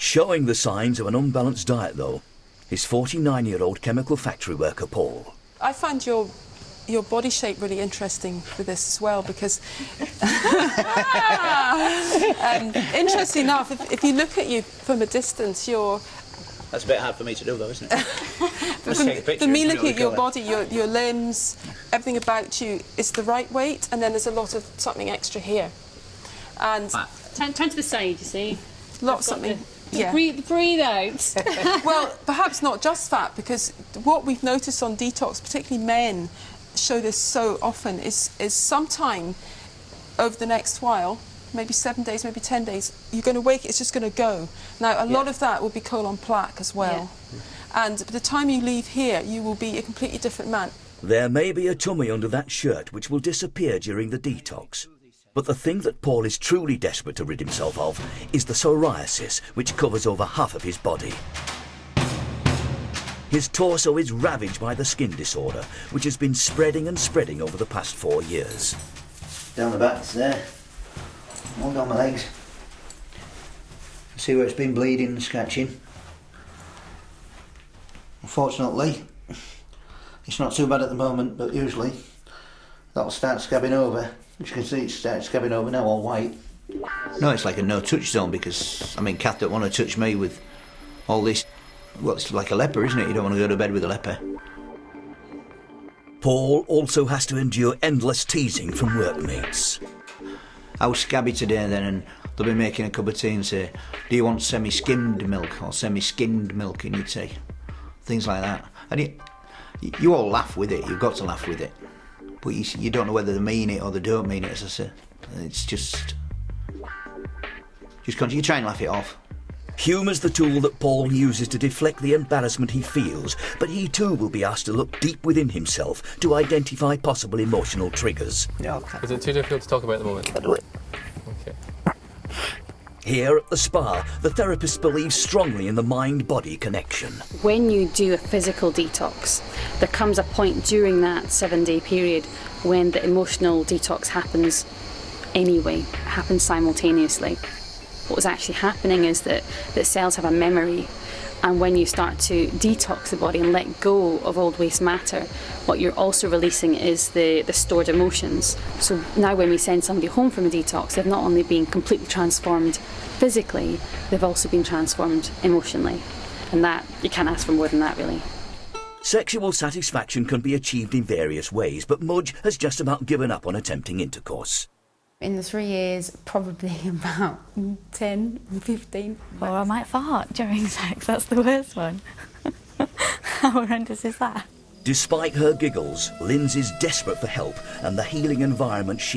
Showing the signs of an unbalanced diet, though, is 49-year-old chemical factory worker Paul. I find your body shape really interesting for this as well, because interesting enough, if you look at you from a distance, you're... That's a bit hard for me to do, though, isn't it? For me, looking at your body, your limbs, everything about you is the right weight, and then there's a lot of something extra here. And turn to the side, you see. Lots something. Yeah. Breathe out. Well, perhaps not just fat, because what we've noticed on detox, particularly men, show this so often, is sometime over the next while, maybe 7 days, maybe 10 days, you're going to wake, it's just going to go. Now, a lot of that will be colon plaque as well. Yeah. And by the time you leave here, you will be a completely different man. There may be a tummy under that shirt which will disappear during the detox. But the thing that Paul is truly desperate to rid himself of is the psoriasis, which covers over half of his body. His torso is ravaged by the skin disorder, which has been spreading and spreading over the past 4 years. Down the backs there, all down my legs. See where it's been bleeding and scratching. Unfortunately, it's not too bad at the moment, but usually that'll start scabbing over. As you can see, it's started scabbing over now, all white. No, it's like a no-touch zone, because, I mean, Kath don't want to touch me with all this. Well, it's like a leper, isn't it? You don't want to go to bed with a leper. Paul also has to endure endless teasing from workmates. I was scabby today then, and they'll be making a cup of tea and say, do you want semi-skimmed milk or semi-skinned milk in your tea? Things like that. And you all laugh with it, you've got to laugh with it. But you don't know whether they mean it or they don't mean it, as I say. It's just you try and laugh it off. Humour's the tool that Paul uses to deflect the embarrassment he feels, but he too will be asked to look deep within himself to identify possible emotional triggers. Yeah, okay. Is it too difficult to talk about at the moment? I'll do it. Okay. Here at the spa, the therapist believes strongly in the mind-body connection. When you do a physical detox, there comes a point during that 7-day period when the emotional detox happens anyway, happens simultaneously. What's actually happening is that cells have a memory, and when you start to detox the body and let go of old waste matter, what you're also releasing is the stored emotions. So now when we send somebody home from a detox, they've not only been completely transformed physically, they've also been transformed emotionally. And that, you can't ask for more than that, really. Sexual satisfaction can be achieved in various ways, but Mudge has just about given up on attempting intercourse. In the 3 years, probably about 10, 15. Or I might fart during sex, that's the worst one. How horrendous is that? Despite her giggles, Lindsay's desperate for help and the healing environment she